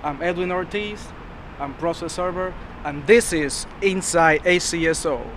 I'm Edwin Ortiz, I'm process server, and this is Inside HCSO.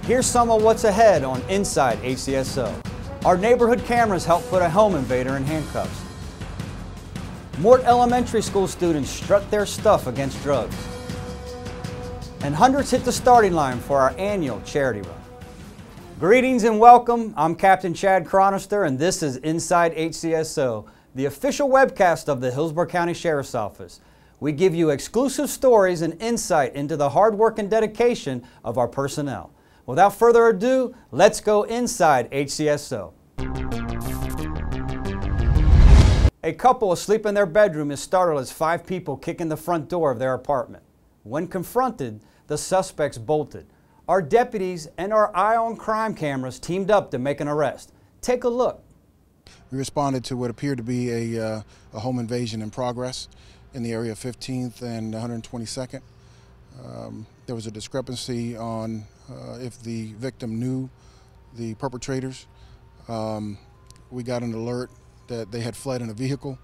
Here's some of what's ahead on Inside HCSO. Our neighborhood cameras help put a home invader in handcuffs. Mort Elementary School students strut their stuff against drugs. And hundreds hit the starting line for our annual charity run. Greetings and welcome. I'm Captain Chad Chronister, and this is Inside HCSO, the official webcast of the Hillsborough County Sheriff's Office. We give you exclusive stories and insight into the hard work and dedication of our personnel. Without further ado, let's go inside HCSO. A couple asleep in their bedroom is startled as 5 people kick in the front door of their apartment. When confronted, the suspects bolted. Our deputies and our Eye on Crime cameras teamed up to make an arrest. Take a look. We responded to what appeared to be a home invasion in progress in the area of 15th and 122nd. There was a discrepancy on if the victim knew the perpetrators. We got an alert that they had fled in a vehicle.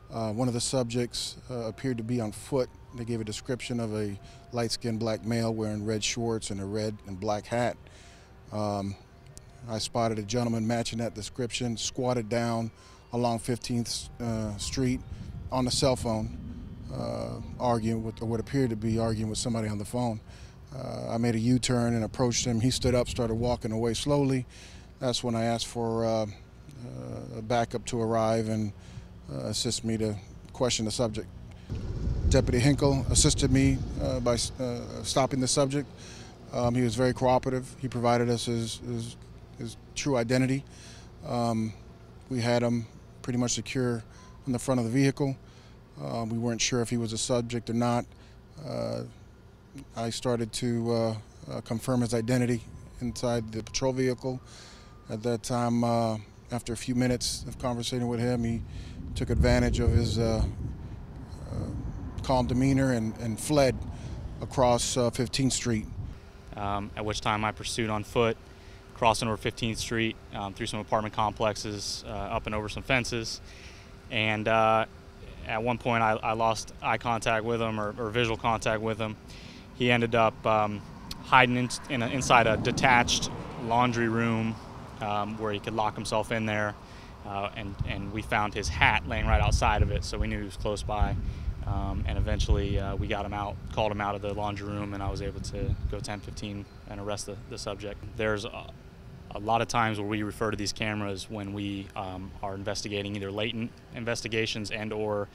One of the subjects appeared to be on foot. They gave a description of a light-skinned black male wearing red shorts and a red and black hat. I spotted a gentleman matching that description, squatted down along 15th Street on the cell phone, arguing with, or what appeared to be arguing with somebody on the phone. I made a U-turn and approached him. He stood up, started walking away slowly. That's when I asked for a backup to arrive and assist me to question the subject. Deputy Hinkle assisted me by stopping the subject. He was very cooperative. He provided us his true identity. We had him pretty much secure in the front of the vehicle. We weren't sure if he was a subject or not. I started to confirm his identity inside the patrol vehicle. At that time, after a few minutes of conversating with him, he took advantage of his calm demeanor and fled across 15th Street. At which time I pursued on foot, crossing over 15th Street, through some apartment complexes, up and over some fences. And at one point I lost eye contact with him or visual contact with him. He ended up hiding inside a detached laundry room where he could lock himself in there, and we found his hat laying right outside of it, so we knew he was close by. And eventually we got him out, called him out of the laundry room, and I was able to go 10-15 and arrest the subject. There's a lot of times where we refer to these cameras when we are investigating either latent investigations and or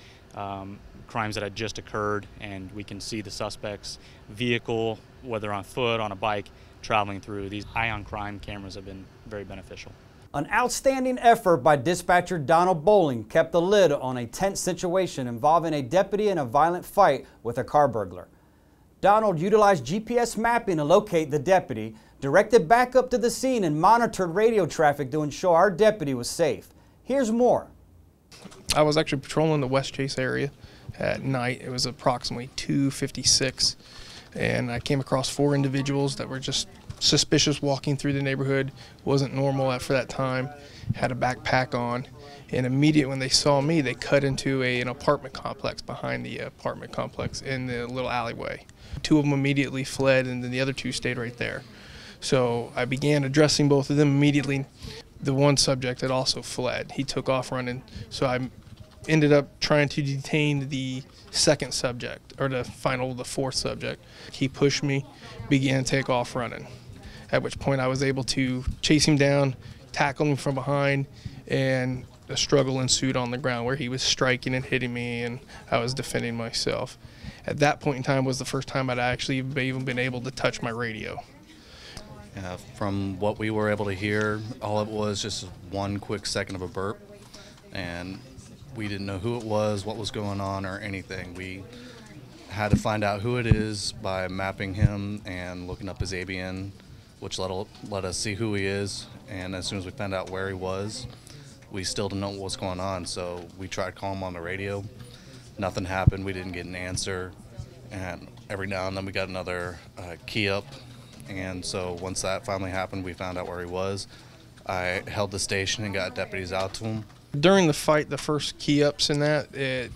crimes that had just occurred, and we can see the suspect's vehicle, whether on foot, on a bike, traveling through. These Eye on Crime cameras have been very beneficial. An outstanding effort by dispatcher Donald Bowling kept the lid on a tense situation involving a deputy in a violent fight with a car burglar. Donald utilized GPS mapping to locate the deputy, directed back up to the scene, and monitored radio traffic to ensure our deputy was safe. Here's more. I was actually patrolling the West Chase area at night. It was approximately 2:56, and I came across 4 individuals that were just suspicious walking through the neighborhood. Wasn't normal for that time. Had a backpack on, and immediately when they saw me, they cut into an apartment complex behind the apartment complex in the little alleyway. 2 of them immediately fled, and then the other 2 stayed right there. So I began addressing both of them immediately. The one subject had also fled. He took off running, so I ended up trying to detain the second subject, or the 4th subject. He pushed me, began to take off running, at which point I was able to chase him down, tackle him from behind, and a struggle ensued on the ground where he was striking and hitting me, and I was defending myself. At that point in time was the first time I'd actually even been able to touch my radio. From what we were able to hear, all it was just 1 quick second of a burp, and We didn't know who it was, what was going on, or anything. We had to find out who it is by mapping him and looking up his ABN, which let us see who he is. And as soon as we found out where he was, we still didn't know what was going on. So we tried calling him on the radio. Nothing happened. We didn't get an answer. And every now and then we got another key up. And so once that finally happened, we found out where he was. I held the station and got deputies out to him. During the fight, the first key ups in that, it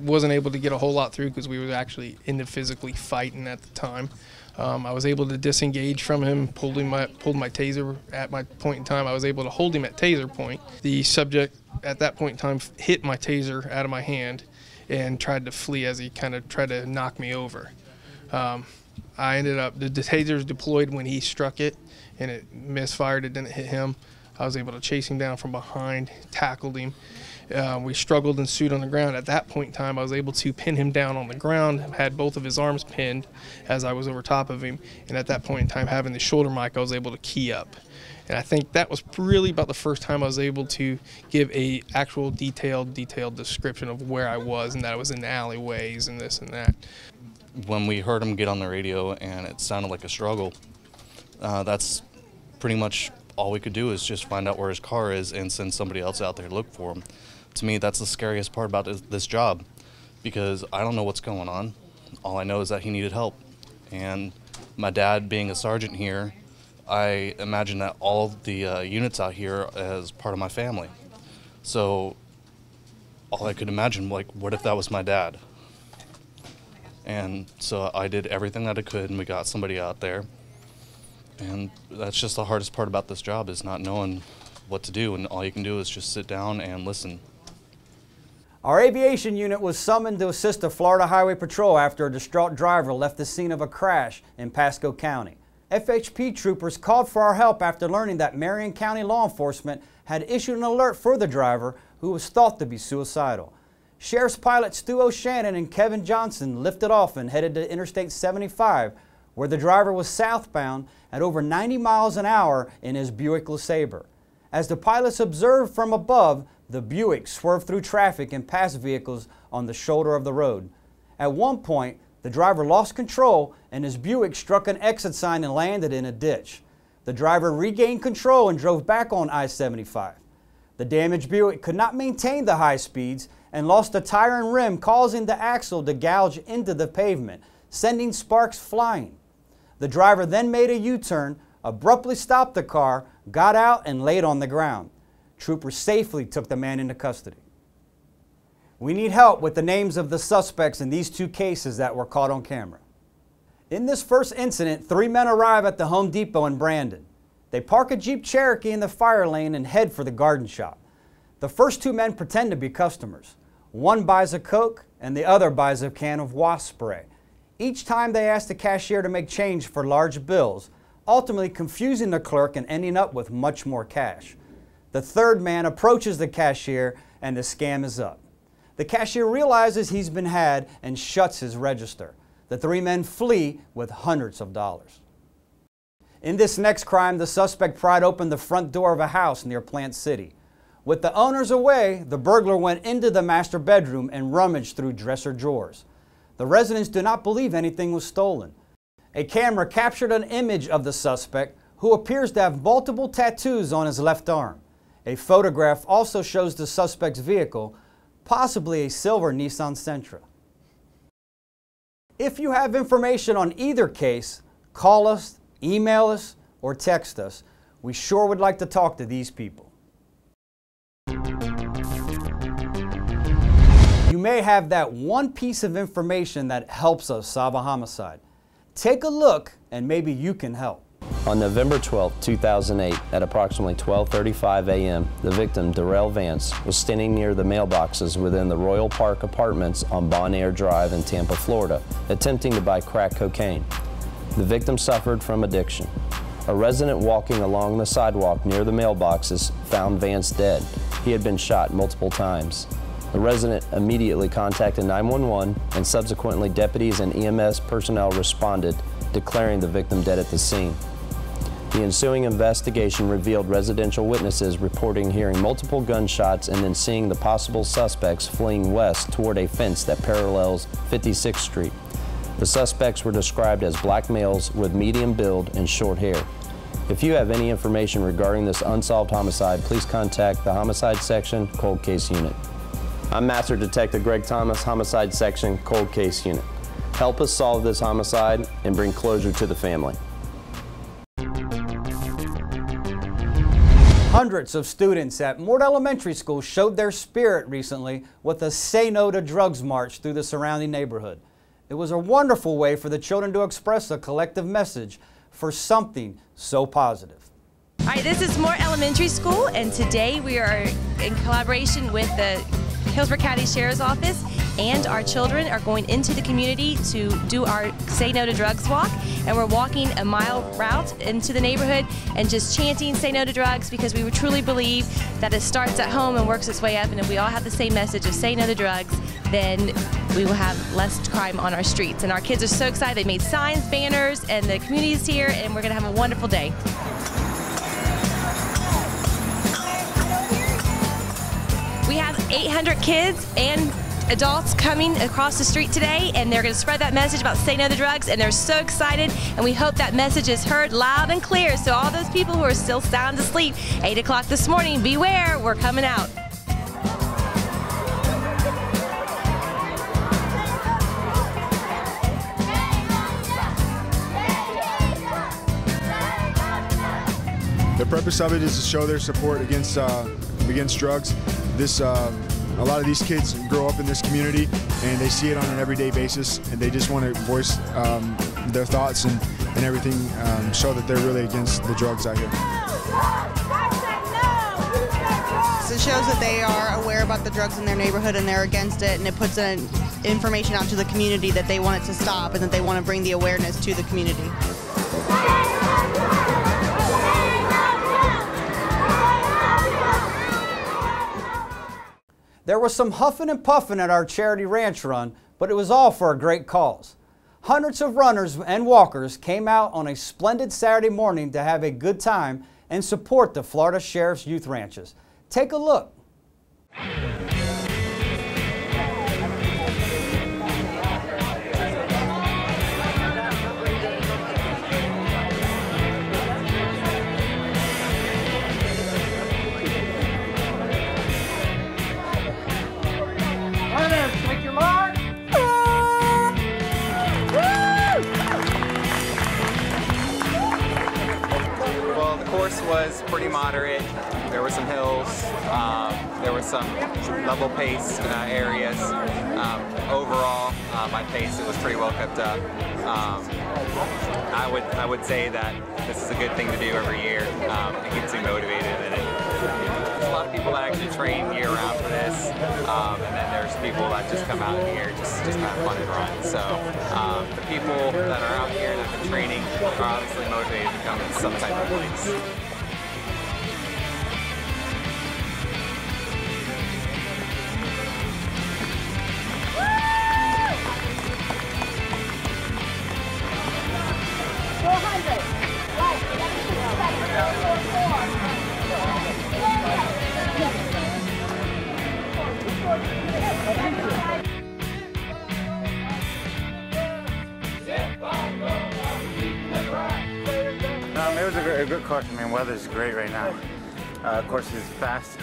wasn't able to get a whole lot through because we were actually into physically fighting at the time. I was able to disengage from him, pulled my taser at my point in time. I was able to hold him at taser point. The subject at that point in time hit my taser out of my hand and tried to flee as he kind of tried to knock me over. I ended up, the taser's deployed when he struck it and it misfired, it didn't hit him. I was able to chase him down from behind, tackled him. We struggled and ensued on the ground. At that point in time, I was able to pin him down on the ground, had both of his arms pinned as I was over top of him. And at that point in time, having the shoulder mic, I was able to key up. And I think that was really about the first time I was able to give a actual detailed description of where I was, and that I was in the alleyways and this and that. When we heard him get on the radio and it sounded like a struggle, that's pretty much all we could do is just find out where his car is and send somebody else out there to look for him. To me, that's the scariest part about this job, because I don't know what's going on. All I know is that he needed help. And my dad being a sergeant here, I imagine that all of the units out here as part of my family. So all I could imagine, like, what if that was my dad? And so I did everything that I could, and we got somebody out there. And that's just the hardest part about this job, is not knowing what to do, and all you can do is just sit down and listen. Our aviation unit was summoned to assist the Florida Highway Patrol after a distraught driver left the scene of a crash in Pasco County. FHP troopers called for our help after learning that Marion County law enforcement had issued an alert for the driver, who was thought to be suicidal. Sheriff's pilot Stu O'Shannon and Kevin Johnson lifted off and headed to Interstate 75, where the driver was southbound at over 90 miles an hour in his Buick LeSabre. As the pilots observed from above, the Buick swerved through traffic and passed vehicles on the shoulder of the road. At one point, the driver lost control and his Buick struck an exit sign and landed in a ditch. The driver regained control and drove back on I-75. The damaged Buick could not maintain the high speeds and lost a tire and rim, causing the axle to gouge into the pavement, sending sparks flying. The driver then made a U-turn, abruptly stopped the car, got out, and laid on the ground. Troopers safely took the man into custody. We need help with the names of the suspects in these two cases that were caught on camera. In this first incident, 3 men arrive at the Home Depot in Brandon. They park a Jeep Cherokee in the fire lane and head for the garden shop. The first 2 men pretend to be customers. One buys a Coke and the other buys a can of wasp spray. Each time they ask the cashier to make change for large bills, ultimately confusing the clerk and ending up with much more cash. The third man approaches the cashier and the scam is up. The cashier realizes he's been had and shuts his register. The 3 men flee with hundreds of dollars. In this next crime, the suspect pried open the front door of a house near Plant City. With the owners away, the burglar went into the master bedroom and rummaged through dresser drawers. The residents do not believe anything was stolen. A camera captured an image of the suspect, who appears to have multiple tattoos on his left arm. A photograph also shows the suspect's vehicle, possibly a silver Nissan Sentra. If you have information on either case, call us, email us, or text us. We sure would like to talk to these people. You may have that one piece of information that helps us solve a homicide. Take a look and maybe you can help. On November 12, 2008, at approximately 12:35 a.m., the victim, Darrell Vance, was standing near the mailboxes within the Royal Park Apartments on Bon Air Drive in Tampa, Florida, attempting to buy crack cocaine. The victim suffered from addiction. A resident walking along the sidewalk near the mailboxes found Vance dead. He had been shot multiple times. The resident immediately contacted 911, and subsequently deputies and EMS personnel responded, declaring the victim dead at the scene. The ensuing investigation revealed residential witnesses reporting hearing multiple gunshots and then seeing the possible suspects fleeing west toward a fence that parallels 56th Street. The suspects were described as black males with medium build and short hair. If you have any information regarding this unsolved homicide, please contact the Homicide Section Cold Case Unit. I'm Master Detective Greg Thomas, Homicide Section Cold Case Unit. Help us solve this homicide and bring closure to the family. Hundreds of students at Mort Elementary School showed their spirit recently with a Say No to Drugs march through the surrounding neighborhood. It was a wonderful way for the children to express a collective message for something so positive. All right, this is Mort Elementary School, and today we are in collaboration with the Hillsborough County Sheriff's Office, and our children are going into the community to do our Say No to Drugs walk, and we're walking a mile route into the neighborhood and just chanting Say No to Drugs, because we truly believe that it starts at home and works its way up, and if we all have the same message of Say No to Drugs, then we will have less crime on our streets. And our kids are so excited. They made signs, banners, and the community is here, and we're going to have a wonderful day. We have 800 kids and adults coming across the street today, and they're going to spread that message about Say No to Drugs, and they're so excited, and we hope that message is heard loud and clear. So all those people who are still sound asleep, 8 o'clock this morning, beware, we're coming out. The purpose of it is to show their support against drugs. A lot of these kids grow up in this community and they see it on an everyday basis, and they just want to voice their thoughts and everything, show that they're really against the drugs out here. So it shows that they are aware about the drugs in their neighborhood and they're against it, and it puts information out to the community that they want it to stop and that they want to bring the awareness to the community. There was some huffing and puffing at our charity ranch run, but it was all for a great cause. Hundreds of runners and walkers came out on a splendid Saturday morning to have a good time and support the Florida Sheriff's Youth Ranches. Take a look. Was pretty moderate. There were some hills, there was some level pace areas. Overall, my pace, it was pretty well kept up. I would say that this is a good thing to do every year. It keeps me motivated, and there's a lot of people that actually train year round for this, and then there's people that just come out here just kind of fun and run. So the people that are out here that have been training are obviously motivated to come to some type of place. It was a good course. I mean, weather's great right now. Course is fast,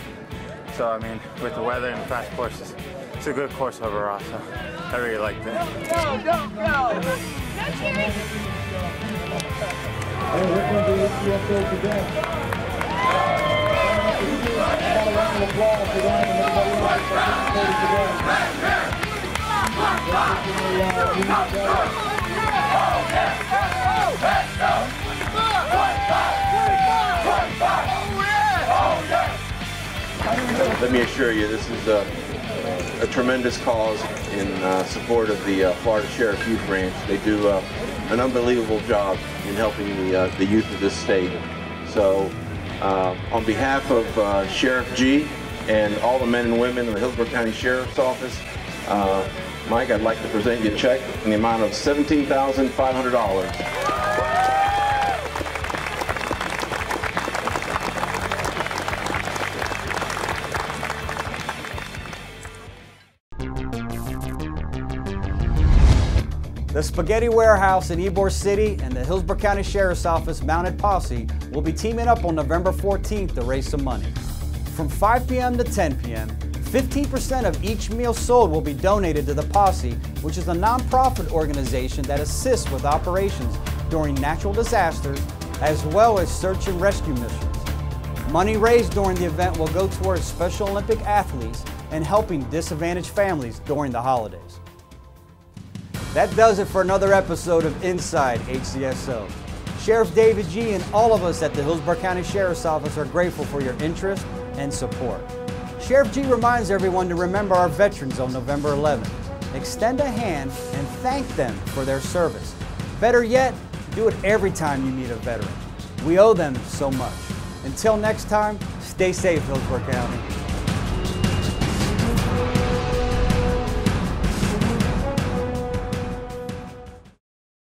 so I mean, with the weather and fast courses, it's a good course overall. So I really liked it. Go, go, go! No cheering! And we're going to do HCSO today. A round of applause for them and everybody else participating today. Let me assure you, this is a tremendous cause in support of the Florida Sheriff's Youth Ranch. They do an unbelievable job in helping the youth of this state. So on behalf of Sheriff G and all the men and women in the Hillsborough County Sheriff's Office, Mike, I'd like to present you a check in the amount of $17,500. The Spaghetti Warehouse in Ybor City and the Hillsborough County Sheriff's Office Mounted Posse will be teaming up on November 14th to raise some money. From 5 p.m. to 10 p.m., 15% of each meal sold will be donated to the Posse, which is a nonprofit organization that assists with operations during natural disasters as well as search and rescue missions. Money raised during the event will go towards Special Olympic athletes and helping disadvantaged families during the holidays. That does it for another episode of Inside HCSO. Sheriff David G. and all of us at the Hillsborough County Sheriff's Office are grateful for your interest and support. Sheriff G reminds everyone to remember our veterans on November 11th. Extend a hand and thank them for their service. Better yet, do it every time you meet a veteran. We owe them so much. Until next time, stay safe, Hillsborough County.